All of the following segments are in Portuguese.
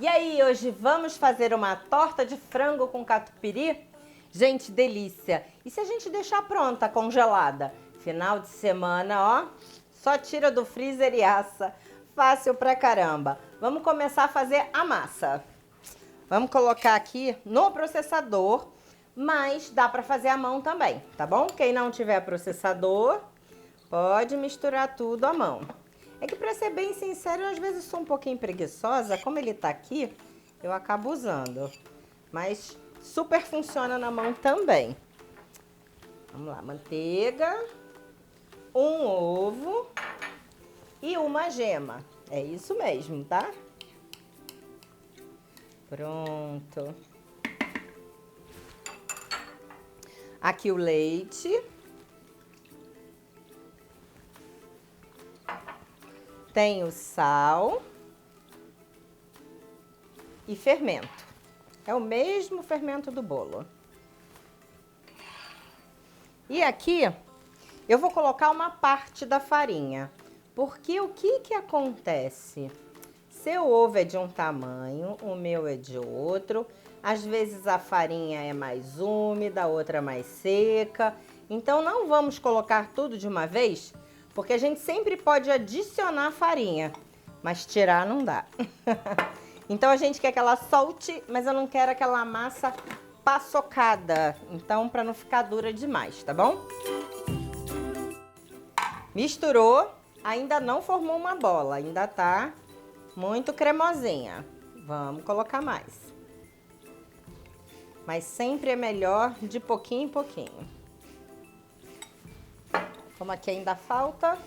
E aí, hoje vamos fazer uma torta de frango com catupiry? Gente, delícia! E se a gente deixar pronta, congelada? Final de semana, ó, só tira do freezer e assa. Fácil pra caramba. Vamos começar a fazer a massa. Vamos colocar aqui no processador, mas dá pra fazer à mão também, tá bom? Quem não tiver processador, pode misturar tudo à mão. É que, pra ser bem sincero, eu às vezes sou um pouquinho preguiçosa. Como ele tá aqui, eu acabo usando. Mas super funciona na mão também. Vamos lá, manteiga, um ovo e uma gema. É isso mesmo, tá? Pronto. Aqui o leite. Tem o sal e fermento. É o mesmo fermento do bolo. E aqui eu vou colocar uma parte da farinha, porque o que acontece? Seu ovo é de um tamanho, o meu é de outro. Às vezes a farinha é mais úmida, a outra mais seca. Então não vamos colocar tudo de uma vez, porque a gente sempre pode adicionar farinha, mas tirar não dá. Então a gente quer que ela solte, mas eu não quero aquela massa paçocada. Então, para não ficar dura demais, tá bom? Misturou, ainda não formou uma bola, ainda tá muito cremosinha. Vamos colocar mais. Mas sempre é melhor de pouquinho em pouquinho. Como aqui ainda falta.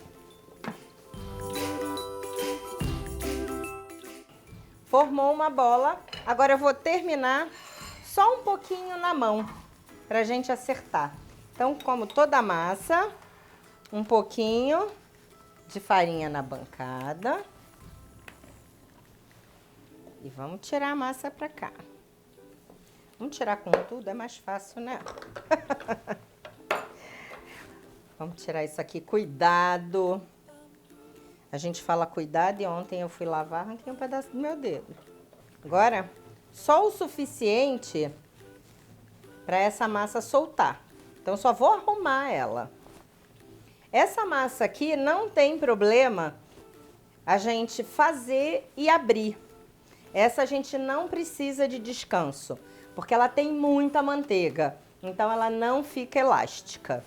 Formou uma bola. Agora eu vou terminar só um pouquinho na mão, pra gente acertar. Então, como toda a massa, um pouquinho de farinha na bancada. E vamos tirar a massa pra cá. Vamos tirar com tudo, é mais fácil, né? Vamos tirar isso aqui, cuidado. A gente fala cuidado e ontem eu fui lavar, arranquei um pedaço do meu dedo. Agora, só o suficiente para essa massa soltar. Então, só vou arrumar ela. Essa massa aqui não tem problema a gente fazer e abrir. Essa a gente não precisa de descanso, porque ela tem muita manteiga. Então, ela não fica elástica.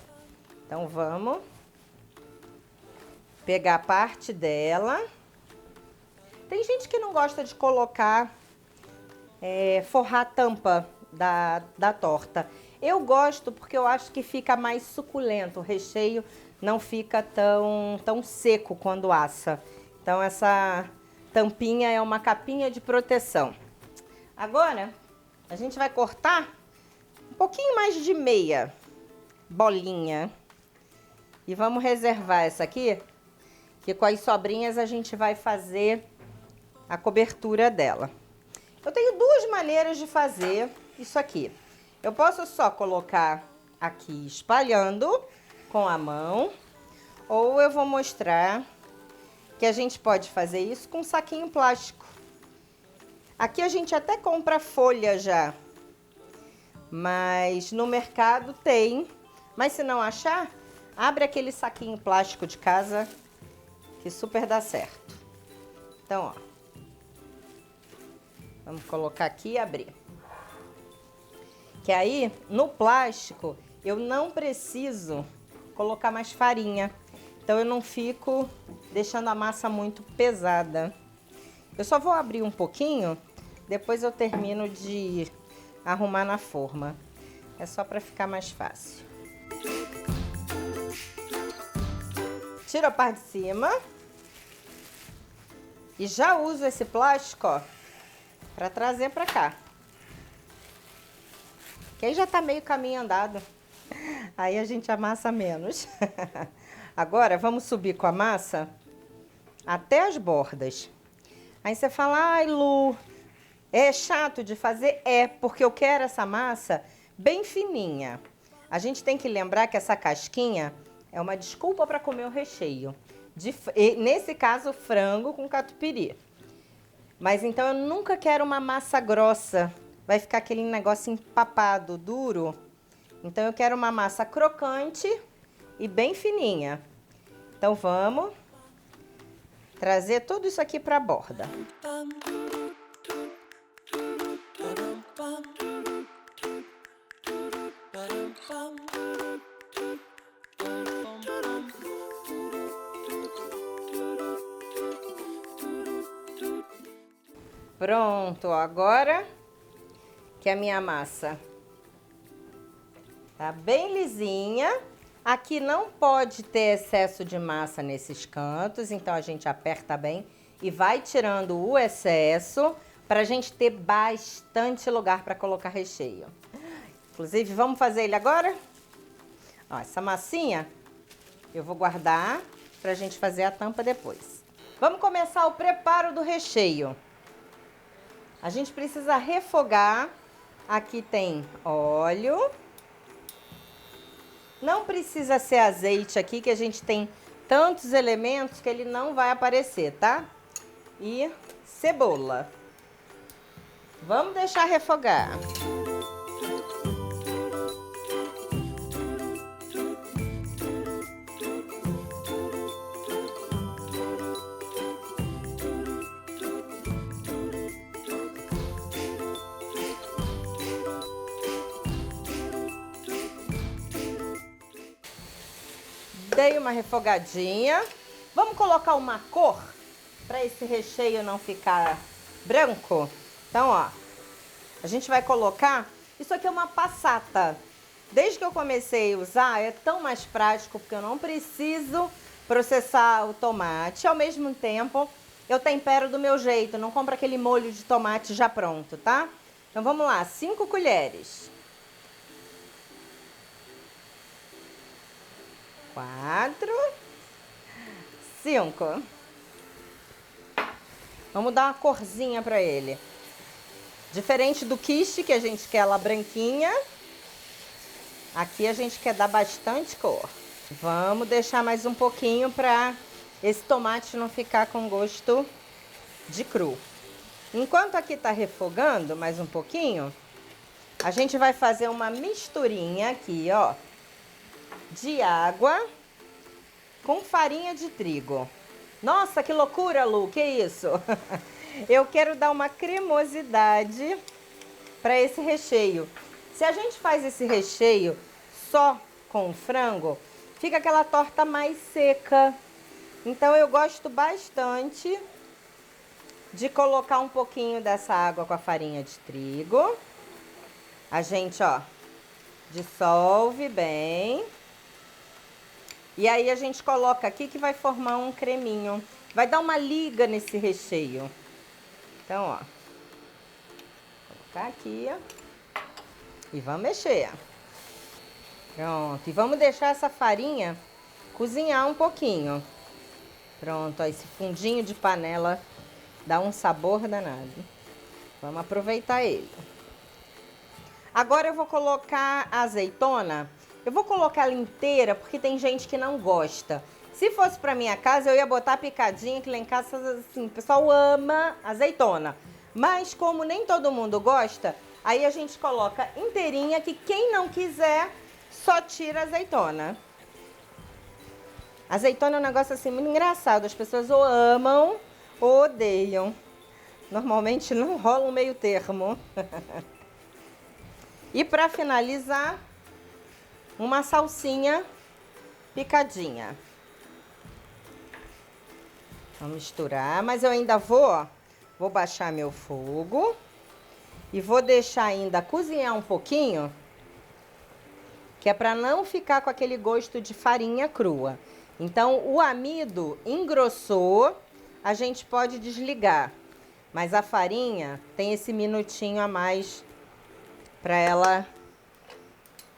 Então, vamos pegar parte dela. Tem gente que não gosta de colocar, forrar a tampa da torta. Eu gosto porque eu acho que fica mais suculento. O recheio não fica tão seco quando assa. Então, essa tampinha é uma capinha de proteção. Agora, a gente vai cortar um pouquinho mais de meia bolinha. E vamos reservar essa aqui, que com as sobrinhas a gente vai fazer a cobertura dela. Eu tenho duas maneiras de fazer isso aqui. Eu posso só colocar aqui espalhando com a mão, ou eu vou mostrar que a gente pode fazer isso com um saquinho plástico. Aqui a gente até compra folha já, mas no mercado tem. Mas se não achar, abre aquele saquinho plástico de casa que super dá certo. Então, ó. Vamos colocar aqui e abrir. Que aí, no plástico, eu não preciso colocar mais farinha. Então, eu não fico deixando a massa muito pesada. Eu só vou abrir um pouquinho, depois eu termino de arrumar na forma. É só para ficar mais fácil. Tiro a parte de cima. E já uso esse plástico, ó, para trazer para cá. Que aí já tá meio caminho andado. Aí a gente amassa menos. Agora, vamos subir com a massa até as bordas. Aí você fala, ai, Lu, é chato de fazer? É, porque eu quero essa massa bem fininha. A gente tem que lembrar que essa casquinha é uma desculpa para comer o recheio. Nesse caso, frango com catupiry. Mas então eu nunca quero uma massa grossa. Vai ficar aquele negócio empapado, duro. Então eu quero uma massa crocante e bem fininha. Então vamos trazer tudo isso aqui para a borda. Pronto, agora que a minha massa tá bem lisinha. Aqui não pode ter excesso de massa nesses cantos, então a gente aperta bem e vai tirando o excesso para a gente ter bastante lugar para colocar recheio. Inclusive, vamos fazer ele agora? Ó, essa massinha eu vou guardar para a gente fazer a tampa depois. Vamos começar o preparo do recheio. A gente precisa refogar. Aqui tem óleo. Não precisa ser azeite aqui, que a gente tem tantos elementos que ele não vai aparecer, tá? E cebola. Vamos deixar refogar. Dei uma refogadinha. Vamos colocar uma cor para esse recheio não ficar branco. Então, ó, a gente vai colocar... Isso aqui é uma passata. Desde que eu comecei a usar, é tão mais prático, porque eu não preciso processar o tomate. Ao mesmo tempo, eu tempero do meu jeito. Não compro aquele molho de tomate já pronto, tá? Então, vamos lá. 5 colheres. 4, 5. Vamos dar uma corzinha para ele. Diferente do quiche, que a gente quer ela branquinha, aqui a gente quer dar bastante cor. Vamos deixar mais um pouquinho para esse tomate não ficar com gosto de cru. Enquanto aqui tá refogando mais um pouquinho, a gente vai fazer uma misturinha aqui, ó, de água com farinha de trigo. Nossa, que loucura, Lu, que isso? Eu quero dar uma cremosidade para esse recheio. Se a gente faz esse recheio só com frango, fica aquela torta mais seca. Então eu gosto bastante de colocar um pouquinho dessa água com a farinha de trigo. A gente, ó, dissolve bem. E aí a gente coloca aqui que vai formar um creminho. Vai dar uma liga nesse recheio. Então, ó. Vou colocar aqui, ó. E vamos mexer. Pronto. E vamos deixar essa farinha cozinhar um pouquinho. Pronto, ó. Esse fundinho de panela dá um sabor danado. Vamos aproveitar ele. Agora eu vou colocar a azeitona. Eu vou colocar ela inteira porque tem gente que não gosta. Se fosse pra minha casa, eu ia botar picadinha, que lá em casa, assim, o pessoal ama azeitona. Mas como nem todo mundo gosta, aí a gente coloca inteirinha, que quem não quiser, só tira a azeitona. Azeitona é um negócio assim muito engraçado. As pessoas ou amam ou odeiam. Normalmente não rola um meio termo. E pra finalizar, uma salsinha picadinha. Vamos misturar, mas eu ainda vou baixar meu fogo e vou deixar ainda cozinhar um pouquinho, que é para não ficar com aquele gosto de farinha crua. Então, o amido engrossou, a gente pode desligar, mas a farinha tem esse minutinho a mais para ela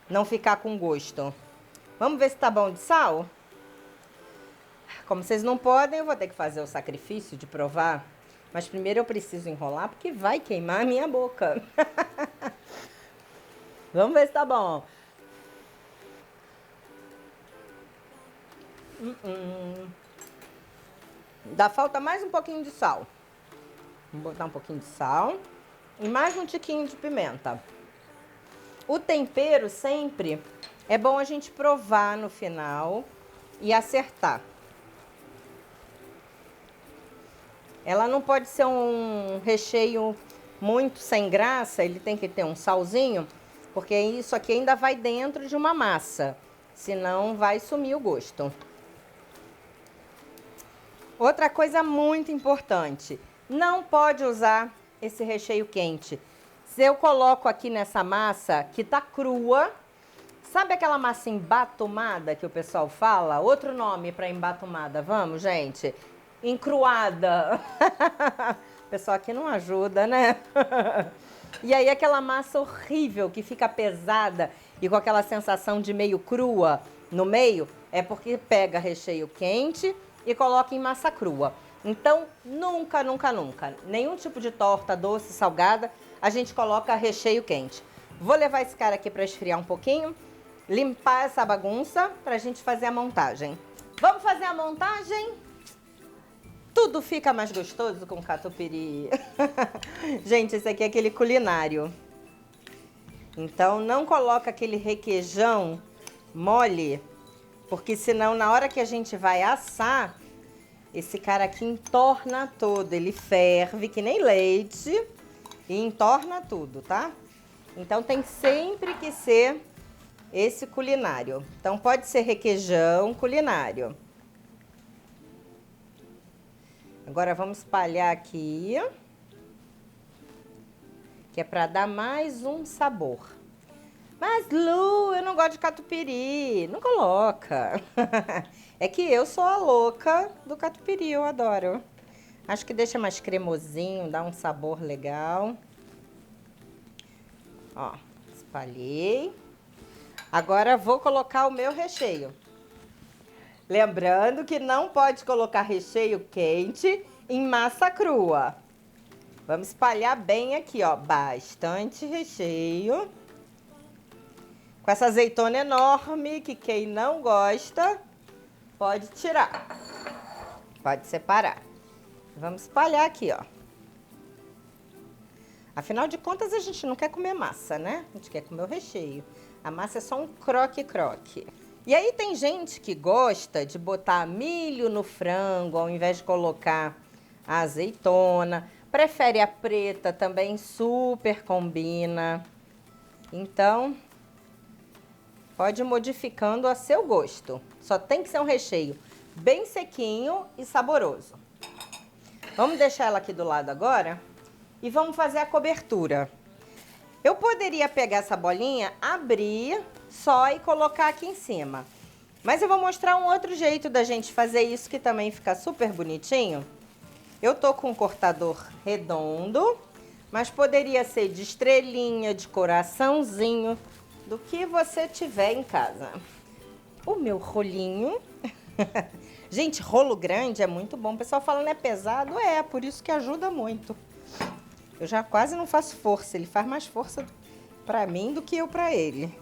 não ficar com gosto. Vamos ver se tá bom de sal? Como vocês não podem, eu vou ter que fazer o sacrifício de provar. Mas primeiro eu preciso enrolar, porque vai queimar a minha boca. Vamos ver se tá bom. Dá falta mais um pouquinho de sal. Vou botar um pouquinho de sal e mais um tiquinho de pimenta. O tempero sempre é bom a gente provar no final e acertar. Ela não pode ser um recheio muito sem graça, ele tem que ter um salzinho, porque isso aqui ainda vai dentro de uma massa, senão vai sumir o gosto. Outra coisa muito importante, não pode usar esse recheio quente. Se eu coloco aqui nessa massa que tá crua, sabe aquela massa embatumada que o pessoal fala? Outro nome para embatumada, vamos, gente? Encruada. O pessoal aqui não ajuda, né? E aí aquela massa horrível que fica pesada e com aquela sensação de meio crua no meio, é porque pega recheio quente e coloca em massa crua. Então, nunca, nunca, nunca, nenhum tipo de torta doce, salgada, a gente coloca recheio quente. Vou levar esse cara aqui para esfriar um pouquinho, limpar essa bagunça pra gente fazer a montagem. Vamos fazer a montagem? Tudo fica mais gostoso com catupiry. Gente, esse aqui é aquele culinário. Então, não coloca aquele requeijão mole, porque senão na hora que a gente vai assar, esse cara aqui entorna todo. Ele ferve que nem leite e entorna tudo, tá? Então, tem sempre que ser esse culinário. Então, pode ser requeijão culinário. Agora vamos espalhar aqui, que é para dar mais um sabor. Mas, Lu, eu não gosto de catupiry. Não coloca. É que eu sou a louca do catupiry, eu adoro. Acho que deixa mais cremosinho, dá um sabor legal. Ó, espalhei. Agora vou colocar o meu recheio. Lembrando que não pode colocar recheio quente em massa crua. Vamos espalhar bem aqui, ó, bastante recheio. Com essa azeitona enorme, que quem não gosta, pode tirar. Pode separar. Vamos espalhar aqui, ó. Afinal de contas, a gente não quer comer massa, né? A gente quer comer o recheio. A massa é só um croque-croque. E aí tem gente que gosta de botar milho no frango, ao invés de colocar a azeitona. Prefere a preta, também super combina. Então, pode ir modificando a seu gosto. Só tem que ser um recheio bem sequinho e saboroso. Vamos deixar ela aqui do lado agora e vamos fazer a cobertura. Eu poderia pegar essa bolinha, abrir só e colocar aqui em cima. Mas eu vou mostrar um outro jeito da gente fazer isso que também fica super bonitinho. Eu tô com um cortador redondo, mas poderia ser de estrelinha, de coraçãozinho, do que você tiver em casa. O meu rolinho. Gente, rolo grande é muito bom. O pessoal falando é pesado, é, por isso que ajuda muito. Eu já quase não faço força, ele faz mais força pra mim do que eu pra ele.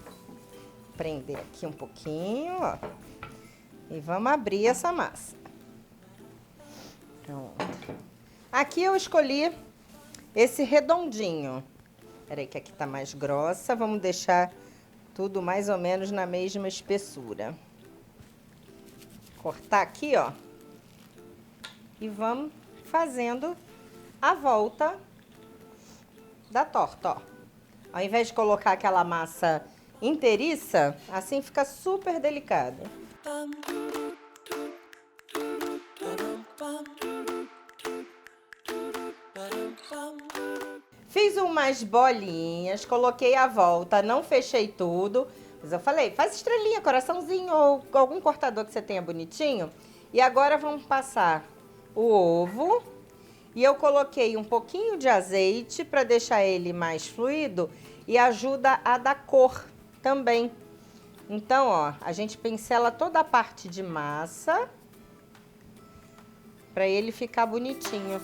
Prender aqui um pouquinho, ó. E vamos abrir essa massa. Pronto. Aqui eu escolhi esse redondinho. Peraí que aqui tá mais grossa, vamos deixar tudo mais ou menos na mesma espessura. Cortar aqui, ó. E vamos fazendo a volta da torta, ó. Ao invés de colocar aquela massa inteiriça, assim fica super delicado. Fiz umas bolinhas, coloquei a volta, não fechei tudo. Mas eu falei, faz estrelinha, coraçãozinho ou algum cortador que você tenha bonitinho. E agora vamos passar o ovo. E eu coloquei um pouquinho de azeite para deixar ele mais fluido e ajuda a dar cor também. Então, ó, a gente pincela toda a parte de massa para ele ficar bonitinho.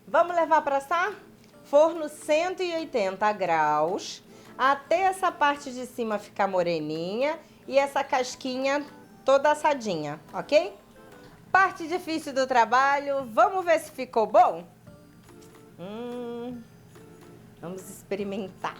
Vamos levar para assar? Forno 180 graus, até essa parte de cima ficar moreninha e essa casquinha toda assadinha, ok? Parte difícil do trabalho. Vamos ver se ficou bom? Vamos experimentar.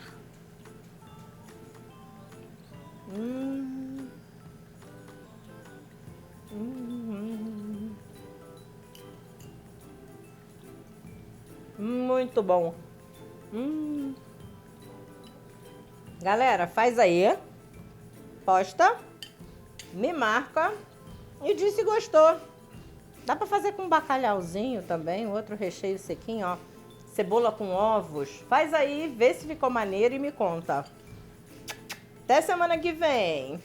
Muito bom. Galera, faz aí. Posta. Me marca. E diz se gostou. Dá pra fazer com bacalhauzinho também. Outro recheio sequinho, ó. Cebola com ovos. Faz aí, vê se ficou maneiro e me conta. Até semana que vem.